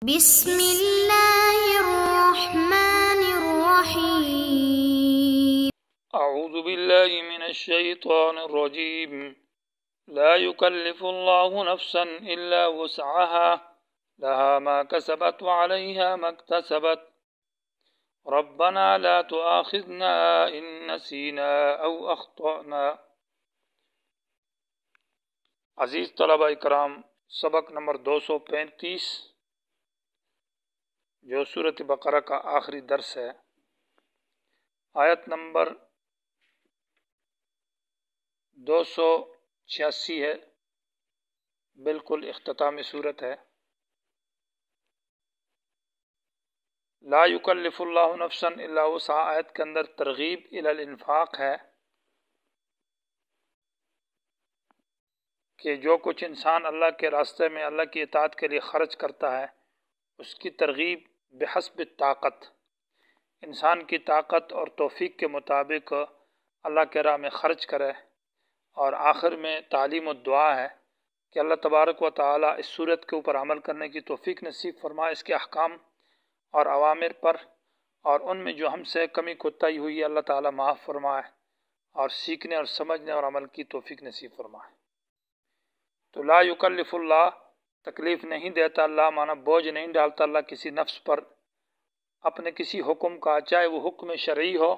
بسم اللہ الرحمن الرحیم۔ اعوذ باللہ من الشیطان الرجیم۔ لا يكلف الله نفسا الا وسعها لها ما كسبت وعليها ما اكتسبت ربنا لا تؤاخذنا ان نسينا او اخطأنا۔ عزیز طلبہ اکرام، سبق نمبر 235 جو سورۃ بقرہ کا آخری درس ہے، آیت نمبر 286 ہے، بالکل اختتامی صورت ہے۔ لا یکلف اللہ نفسا الا وسعها آیت کے اندر ترغیب الی الانفاق ہے کہ جو کچھ انسان اللہ کے راستے میں اللہ کی اطاعت کے لیے خرچ کرتا ہے اس کی ترغیب بحسب طاقت، انسان کی طاقت اور توفیق کے مطابق اللہ کے راہ میں خرچ کرے۔ اور آخر میں تعلیم و دعا ہے کہ اللہ تبارک و تعالی اس صورت کے اوپر عمل کرنے کی توفیق نصیب فرمائے، اس کے احکام اور اوامر پر، اور ان میں جو ہم سے کمی کوتاہی ہوئی ہے اللہ تعالی معاف فرمائے، اور سیکھنے اور سمجھنے اور عمل کی توفیق نصیب فرمائے۔ تو لا یکلف اللہ، تکلیف نہیں دیتا اللہ، مانا بوجھ نہیں ڈالتا اللہ کسی نفس پر اپنے کسی حکم کا، چاہے وہ حکم شرعی ہو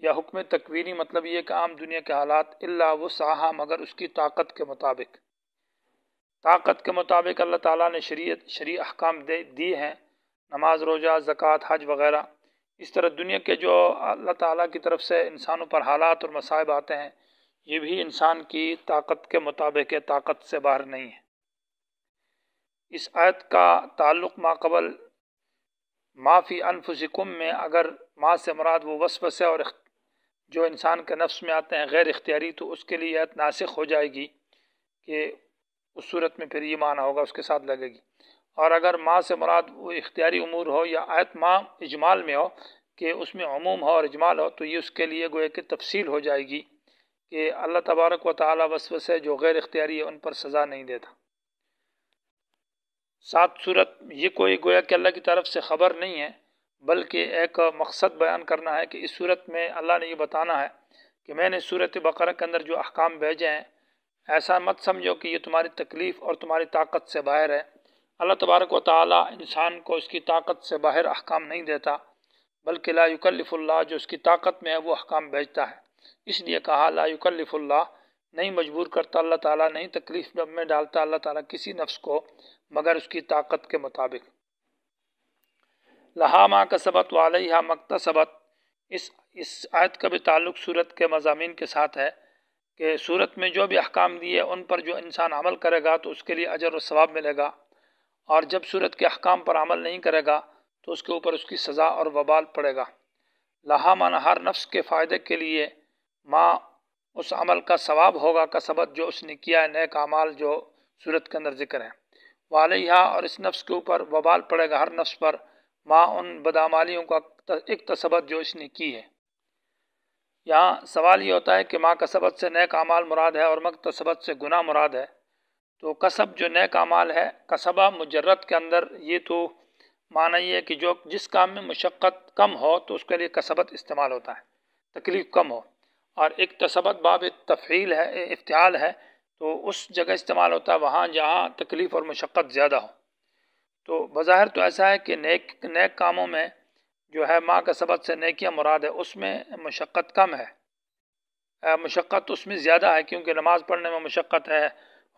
یا حکم تکوینی، مطلب یہ کہ عام دنیا کے حالات، الا وسعها، مگر اس کی طاقت کے مطابق۔ طاقت کے مطابق اللہ تعالیٰ نے شرعی احکام دی ہیں، نماز، روزہ، زکوٰۃ، حج وغیرہ۔ اس طرح دنیا کے جو اللہ تعالیٰ کی طرف سے انسانوں پر حالات اور مصائب آتے ہیں یہ بھی انسان کی طاقت کے مطابق ہے، طاقت سے باہر نہیں ہے۔ اس آیت کا تعلق ماقبل ما فی انفسکم میں، اگر ما سے مراد وہ وسوسے اور جو انسان کے نفس میں آتے ہیں غیر اختیاری، تو اس کے لیے آیت ناسخ ہو جائے گی کہ اس صورت میں پھر یہ معنی ہوگا، اس کے ساتھ لگے گی۔ اور اگر ما سے مراد وہ اختیاری امور ہو یا آیت ما اجمال میں ہو کہ اس میں عموم ہو اور اجمال ہو، تو یہ اس کے لیے گویا کہ تفصیل ہو جائے گی کہ اللہ تبارک و تعالی وسوسے جو غیر اختیاری ہے ان پر سزا نہیں دیتا۔ ساتھ صورت یہ کوئی گویا کہ اللہ کی طرف سے خبر نہیں ہے، بلکہ ایک مقصد بیان کرنا ہے کہ اس صورت میں اللہ نے یہ بتانا ہے کہ میں نے سورۃ بقرہ کے اندر جو احکام بھیجے ہیں ایسا مت سمجھو کہ یہ تمہاری تکلیف اور تمہاری طاقت سے باہر ہے۔ اللہ تبارک و تعالی انسان کو اس کی طاقت سے باہر احکام نہیں دیتا، بلکہ لا یکلف اللہ، جو اس کی طاقت میں ہے وہ احکام بھیجتا ہے۔ اس لیے کہا لا یکلف اللہ، نہیں مجبور کرتا اللہ تعالیٰ، نہیں تکلیف میں ڈالتا اللہ تعالیٰ کسی نفس کو مگر اس کی طاقت کے مطابق۔ لہا ما کسبت وعلیہا ما اکتسبت، اس آیت کا بھی تعلق صورت کے مضامین کے ساتھ ہے کہ صورت میں جو بھی احکام دیے ان پر جو انسان عمل کرے گا تو اس کے لیے اجر و ثواب ملے گا، اور جب صورت کے احکام پر عمل نہیں کرے گا تو اس کے اوپر اس کی سزا اور وبال پڑے گا۔ لہا مانا ہر نفس کے فائدے کے لیے، ما اس عمل کا ثواب ہوگا، کسبت جو اس نے کیا ہے، نیک اعمال جو صورت کے اندر ذکر ہے، وعلیہا اور اس نفس کے اوپر وبال پڑے گا ہر نفس پر، ما ان بدعمالیوں کا اکتسبت جو اس نے کی ہے۔ یہاں سوال یہ ہوتا ہے کہ ما کسبت سے نیک اعمال مراد ہے اور مکتسبت سے گناہ مراد ہے۔ تو کسب جو نیک اعمال ہے، کسبہ مجرد کے اندر یہ تو معنی یہ ہے کہ جو جس کام میں مشقت کم ہو تو اس کے لیے کسبت استعمال ہوتا ہے، تکلیف کم ہو، اور اکتسبت باب تفعیل ہے، افتعال ہے، تو اس جگہ استعمال ہوتا ہے وہاں جہاں تکلیف اور مشقت زیادہ ہو۔ تو بظاہر تو ایسا ہے کہ نیک کاموں میں جو ہے ما کسبت سے نیکیاں مراد ہے، اس میں مشقت کم ہے، مشقت اس میں زیادہ ہے، کیونکہ نماز پڑھنے میں مشقت ہے،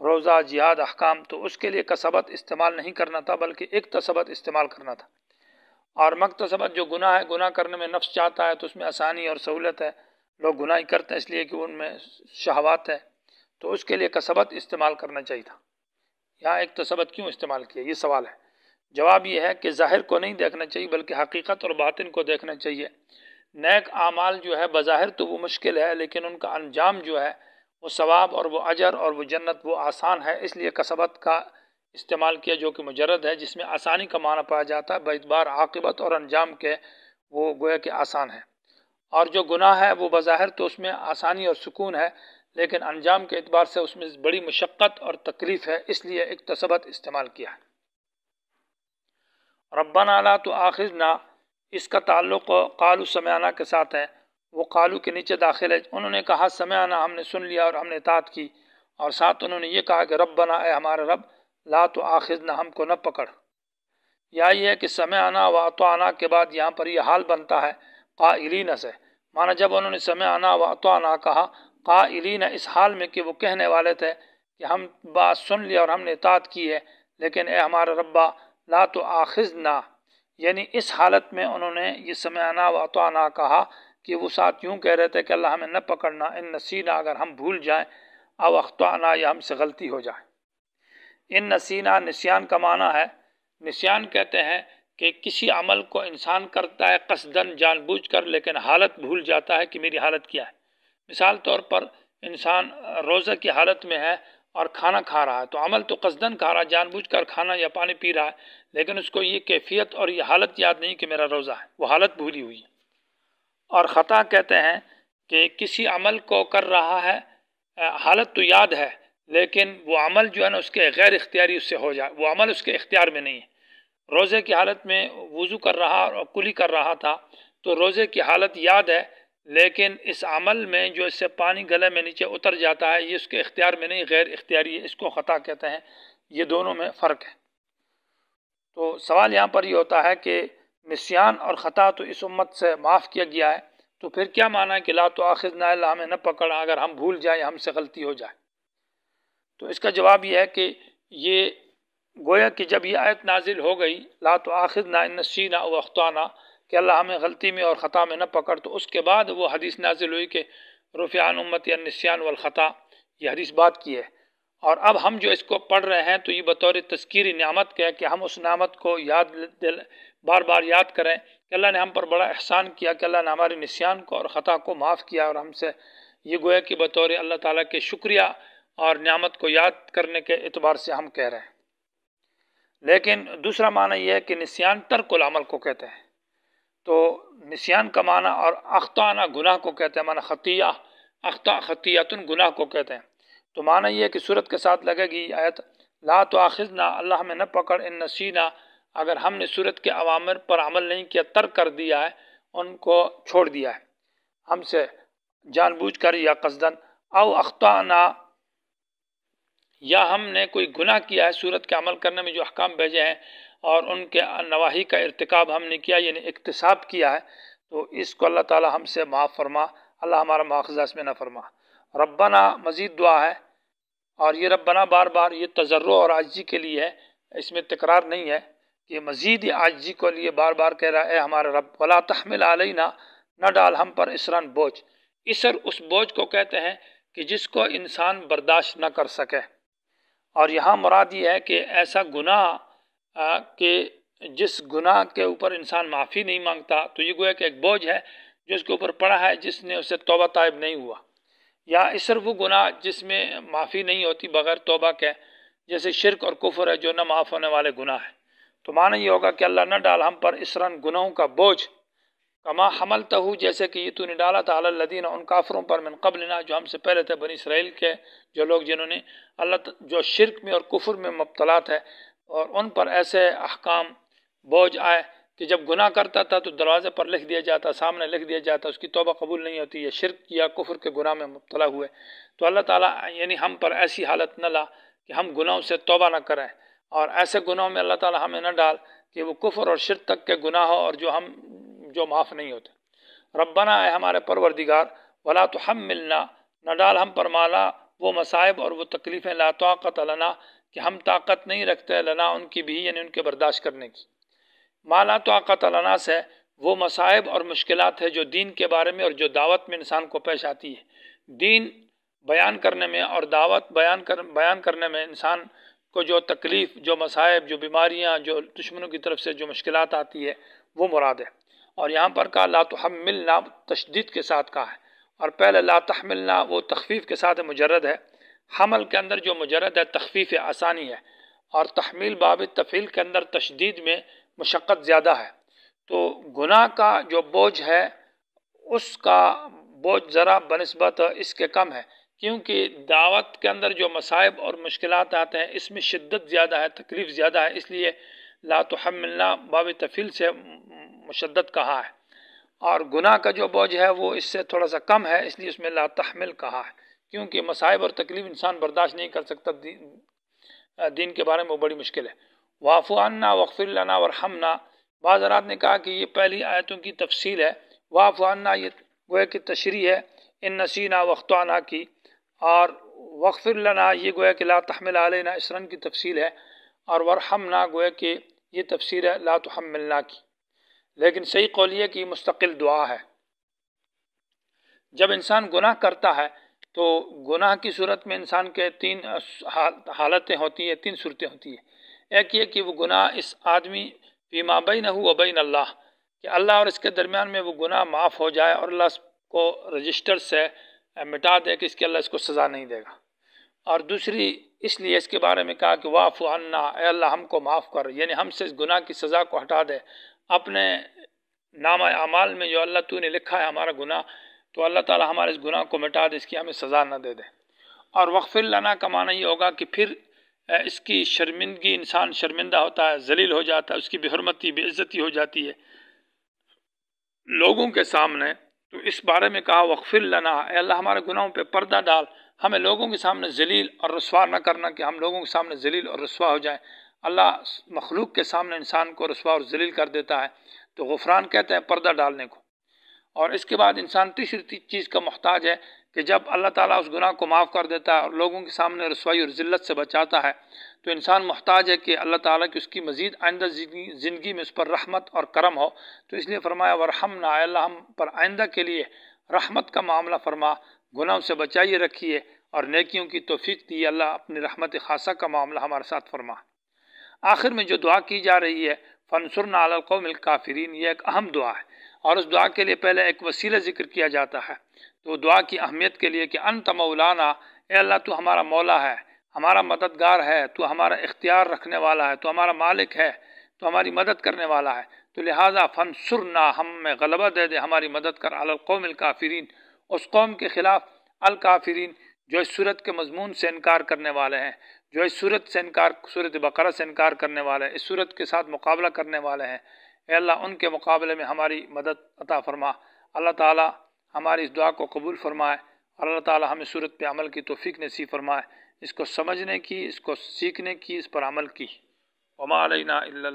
روزہ، جہاد، احکام، تو اس کے لیے کسبت استعمال نہیں کرنا تھا بلکہ اکتسبت استعمال کرنا تھا۔ اور مکتسبت جو گناہ ہے، گناہ کرنے میں نفس چاہتا ہے تو اس میں آسانی اور سہولت ہے، لوگ گناہ ہی کرتے ہیں اس لیے کہ ان میں شہوات ہے، تو اس کے لیے کسبت استعمال کرنا چاہیے تھا۔ یہاں اکتسبت کیوں استعمال کیا، یہ سوال ہے۔ جواب یہ ہے کہ ظاہر کو نہیں دیکھنا چاہیے بلکہ حقیقت اور باطن کو دیکھنا چاہیے۔ نیک اعمال جو ہے بظاہر تو وہ مشکل ہے، لیکن ان کا انجام جو ہے وہ ثواب اور وہ اجر اور وہ جنت وہ آسان ہے، اس لیے کسبت کا استعمال کیا جو کہ مجرد ہے، جس میں آسانی کا معنی پایا جاتا ہے، باعتبار عاقبت اور انجام کے وہ گویا کہ آسان ہے۔ اور جو گناہ ہے وہ بظاہر تو اس میں آسانی اور سکون ہے، لیکن انجام کے اعتبار سے اس میں بڑی مشقت اور تکلیف ہے، اس لیے اکتسبت استعمال کیا ہے۔ ربنا لا تؤاخذنا، اس کا تعلق قالوا سمعنا کے ساتھ ہے، وہ قالو کے نیچے داخل ہے۔ انہوں نے کہا سمعنا، ہم نے سن لیا اور ہم نے اطاعت کی، اور ساتھ انہوں نے یہ کہا کہ ربنا، اے ہمارے رب، لا تؤاخذنا، ہم کو نہ پکڑ۔ یا یہ ہے کہ سمعنا و اطعنا کے بعد یہاں پر یہ حال بنتا ہے قائلین سے، مانا جب انہوں نے سمعنا و اطعنا کہا قائلین، اس حال میں کہ وہ کہنے والے تھے کہ ہم بات سن لی اور ہم نے اطاعت کی ہے، لیکن اے ہمارے ربا لا تؤاخذنا، یعنی اس حالت میں انہوں نے یہ سمعنا و اطعنا کہا کہ وہ ساتھ یوں کہہ رہے تھے کہ اللہ ہمیں نہ پکڑنا، ان نسینا، اگر ہم بھول جائیں، او اخطأنا، یا ہم سے غلطی ہو جائے۔ ان نسینا، نسیان کا معنی ہے، نسیان کہتے ہیں کہ کسی عمل کو انسان کرتا ہے قصدن، جان بوجھ کر، لیکن حالت بھول جاتا ہے کہ میری حالت کیا ہے۔ مثال طور پر انسان روزہ کی حالت میں ہے اور کھانا کھا رہا ہے، تو عمل تو قصدن کھا رہا ہے، جان بوجھ کر کھانا یا پانی پی رہا ہے، لیکن اس کو یہ کیفیت اور یہ حالت یاد نہیں کہ میرا روزہ ہے، وہ حالت بھولی ہوئی ہے۔ اور خطا کہتے ہیں کہ کسی عمل کو کر رہا ہے، حالت تو یاد ہے، لیکن وہ عمل جو ہے نا اس کے غیر اختیاری اس سے ہو جائے، وہ عمل اس کے اختیار میں نہیں ہے۔ روزے کی حالت میں وضو کر رہا اور کلی کر رہا تھا، تو روزے کی حالت یاد ہے، لیکن اس عمل میں جو اس سے پانی گلے میں نیچے اتر جاتا ہے، یہ اس کے اختیار میں نہیں، غیر اختیاری ہے، اس کو خطا کہتے ہیں۔ یہ دونوں میں فرق ہے۔ تو سوال یہاں پر یہ ہوتا ہے کہ نسیان اور خطا تو اس امت سے معاف کیا گیا ہے، تو پھر کیا معنی ہے کہ لا تؤاخذنا، اللہ ہمیں نہ پکڑا اگر ہم بھول جائیں، ہم سے غلطی ہو جائے؟ تو اس کا جواب یہ ہے کہ یہ گویا کہ جب یہ آیت نازل ہو گئی لا تؤاخذنا ان نسینا او اخطانا، کہ اللہ ہمیں غلطی میں اور خطا میں نہ پکڑ، تو اس کے بعد وہ حدیث نازل ہوئی کہ رفع عن امتی النسیان والخطا، یہ حدیث بات کی ہے۔ اور اب ہم جو اس کو پڑھ رہے ہیں تو یہ بطور تذکیری نعمت کے ہے کہ ہم اس نعمت کو بار بار یاد کریں کہ اللہ نے ہم پر بڑا احسان کیا، کہ اللہ نے ہمارے نسیان کو اور خطا کو معاف کیا، اور ہم سے یہ گویا کہ بطور اللہ تعالیٰ کے شکریہ اور نعمت کو یاد کرنے کے اعتبار سے ہم کہہ رہے ہیں۔ لیکن دوسرا معنی یہ ہے کہ نسیان ترک العمل کو کہتے ہیں، تو نسیان کا معنی، اور اخطانا گناہ کو کہتے ہیں، معنی خطیہ، اخطا خطیتن گناہ کو کہتے ہیں۔ تو معنی یہ ہے کہ صورت کے ساتھ لگے گی آیت لا تؤاخذنا، اللہ ہمیں نہ پکڑ، ان نسینا، اگر ہم نے صورت کے اوامر پر عمل نہیں کیا، ترک کر دیا ہے، ان کو چھوڑ دیا ہے ہم سے جان بوجھ کر یا قصدن، او اخطانا، یا ہم نے کوئی گناہ کیا ہے صورت کے عمل کرنے میں جو احکام بھیجے ہیں اور ان کے نواہی کا ارتکاب ہم نے کیا، یعنی اکتساب کیا ہے، تو اس کو اللہ تعالی ہم سے معاف فرما، اللہ ہمارا مواخذہ اس میں نہ فرما۔ ربنا مزید دعا ہے، اور یہ ربنا بار بار یہ تضرع اور عاجزی کے لیے ہے، اس میں تکرار نہیں ہے کہ مزید عاجزی کے لیے بار بار کہہ رہا ہے اے ہمارے رب، ولا تحمل علینا، نہ ڈال ہم پر اسرن بوجھ۔ اسر اس بوجھ کو کہتے ہیں کہ جس کو انسان برداشت نہ کر سکے، اور یہاں مراد یہ ہے کہ ایسا گناہ کہ جس گناہ کے اوپر انسان معافی نہیں مانگتا، تو یہ گویا کہ ایک بوجھ ہے جو اس کے اوپر پڑا ہے، جس نے اسے توبہ طائب نہیں ہوا۔ یا اسر وہ گناہ جس میں معافی نہیں ہوتی بغیر توبہ کے، جیسے شرک اور کفر ہے جو نہ معاف ہونے والے گناہ ہیں۔ تو معنی یہ ہوگا کہ اللہ نہ ڈال ہم پر اسرن گناہوں کا بوجھ، کما حملتہ، جیسے کہ یہ تو نے ڈالا تھا علی الذین، ان کافروں پر، من قبلنا، جو ہم سے پہلے تھے، بنی اسرائیل کے جو لوگ جنہوں نے جو شرک میں اور کفر میں مبتلا تھے، اور ان پر ایسے احکام بوجھ آئے کہ جب گناہ کرتا تھا تو دروازے پر لکھ دیا جاتا، سامنے لکھ دیا جاتا، اس کی توبہ قبول نہیں ہوتی، یہ شرک یا کفر کے گناہ میں مبتلا ہوئے۔ تو اللہ تعالیٰ یعنی ہم پر ایسی حالت نہ لا کہ ہم گناہوں سے توبہ نہ کریں، اور ایسے گناہوں میں اللہ تعالیٰ ہمیں نہ ڈال کہ وہ کفر اور شرک تک کے گناہ ہو اور جو معاف نہیں ہوتے۔ ربنا، اے ہمارے پروردگار، ولا تحملنا، نہ ڈال ہم پر مالا وہ مصائب اور وہ تکلیفیں، لا طاقت لنا، کہ ہم طاقت نہیں رکھتے، لنا ان کی بھی، یعنی ان کے برداشت کرنے کی۔ ما لا طاقت لنا سے وہ مصائب اور مشکلات ہے جو دین کے بارے میں اور جو دعوت میں انسان کو پیش آتی ہے، دین بیان کرنے میں اور دعوت بیان کرنے میں انسان کو جو تکلیف، جو مصائب، جو بیماریاں، جو دشمنوں کی طرف سے جو مشکلات آتی ہے، وہ مراد ہے۔ اور یہاں پر کہا لا تحملنا، تشدید کے ساتھ کہا ہے، اور پہلے لا تحملنا وہ تخفیف کے ساتھ مجرد ہے۔ حمل کے اندر جو مجرد ہے تخفیف آسانی ہے، اور تحمیل باب تفعیل کے اندر تشدید میں مشقت زیادہ ہے۔ تو گناہ کا جو بوجھ ہے اس کا بوجھ ذرا بنسبت اس کے کم ہے، کیونکہ دعوت کے اندر جو مصائب اور مشکلات آتے ہیں اس میں شدت زیادہ ہے، تکلیف زیادہ ہے، اس لیے لا تحملنا باب تفیل سے مشدد کہا ہے، اور گناہ کا جو بوجھ ہے وہ اس سے تھوڑا سا کم ہے، اس لیے اس میں لا تحمل کہا ہے، کیونکہ مصائب اور تکلیف انسان برداشت نہیں کر سکتا، دین کے بارے میں وہ بڑی مشکل ہے۔ واعف عنا واغفر لنا وارحمنا، بعض حضرات نے کہا کہ یہ پہلی آیتوں کی تفصیل ہے، واعف عنا یہ گویا کہ تشریح ہے ان نسینا واخطأنا کی، اور واغفر لنا یہ گویا کہ لا تحمل علینا اسرا کی تفصیل ہے، اور وارحمنا گویا کہ یہ تفسیر ہے لا تحملنا کی۔ لیکن صحیح قول یہ کہ یہ مستقل دعا ہے۔ جب انسان گناہ کرتا ہے تو گناہ کی صورت میں انسان کے تین حالتیں ہوتی ہیں، تین صورتیں ہوتی ہیں۔ ایک یہ کہ وہ گناہ اس آدمی فیما بینہ و بین اللہ، کہ اللہ اور اس کے درمیان میں وہ گناہ معاف ہو جائے اور اللہ اس کو رجسٹر سے مٹا دے کہ اس کے اللہ اس کو سزا نہیں دے گا۔ اور دوسری اس لیے اس کے بارے میں کہا کہ واعف عنا، اے اللہ ہم کو معاف کر، یعنی ہم سے اس گناہ کی سزا کو ہٹا دے، اپنے نامہ اعمال میں جو اللہ تو نے لکھا ہے ہمارا گناہ، تو اللہ تعالی ہمارے اس گناہ کو مٹا دے، اس کی ہمیں سزا نہ دے دے۔ اور واغفر لنا کا معنی یہ ہوگا کہ پھر اس کی شرمندگی، انسان شرمندہ ہوتا ہے، ذلیل ہو جاتا ہے، اس کی بے حرمتی، بے عزتی ہو جاتی ہے لوگوں کے سامنے، تو اس بارے میں کہا واغفر لنا، اے اللہ ہمارے گناہوں پہ پردہ ڈال، ہمیں لوگوں کے سامنے ذلیل اور رسوا نہ کرنا کہ ہم لوگوں کے سامنے ذلیل اور رسوا ہو جائیں۔ اللہ مخلوق کے سامنے انسان کو رسوا اور ذلیل کر دیتا ہے، تو غفران کہتے ہیں پردہ ڈالنے کو۔ اور اس کے بعد انسان تیسری چیز کا محتاج ہے کہ جب اللہ تعالیٰ اس گناہ کو معاف کر دیتا ہے اور لوگوں کے سامنے رسوائی اور ذلت سے بچاتا ہے، تو انسان محتاج ہے کہ اللہ تعالیٰ کی اس کی مزید آئندہ زندگی میں اس پر رحمت اور کرم ہو، تو اس لیے فرمایا ورحمنا، اے اللہ ہم پر آئندہ کے لیے رحمت کا معاملہ فرما، گناہوں سے بچائیے رکھیے اور نیکیوں کی توفیق دی، اللہ اپنی رحمت خاصہ کا معاملہ ہمارے ساتھ فرما۔ آخر میں جو دعا کی جا رہی ہے فانصرنا علی القوم الکافرین، یہ ایک اہم دعا ہے، اور اس دعا کے لیے پہلے ایک وسیلہ ذکر کیا جاتا ہے، تو دعا کی اہمیت کے لیے کہ انت مولانا، اے اللہ تو ہمارا مولا ہے، ہمارا مددگار ہے، تو ہمارا اختیار رکھنے والا ہے، تو ہمارا مالک ہے، تو ہماری مدد کرنے والا ہے، تو لہٰذا فانصرنا، ہم میں غلبہ دے دے، ہماری مدد کر، علی القوم الکافرین، اس قوم کے خلاف، الکافرین جو اس صورت کے مضمون سے انکار کرنے والے ہیں، جو اس صورت بقرہ سے انکار کرنے والے ہیں، اس صورت کے ساتھ مقابلہ کرنے والے ہیں، اے اللہ ان کے مقابلے میں ہماری مدد عطا فرما۔ اللہ تعالی ہماری اس دعا کو قبول فرمائے، اور اللہ تعالی ہمیں صورت پہ عمل کی توفیق نصیب فرمائے، اس کو سمجھنے کی، اس کو سیکھنے کی، اس پر عمل کی۔ وما علینا الا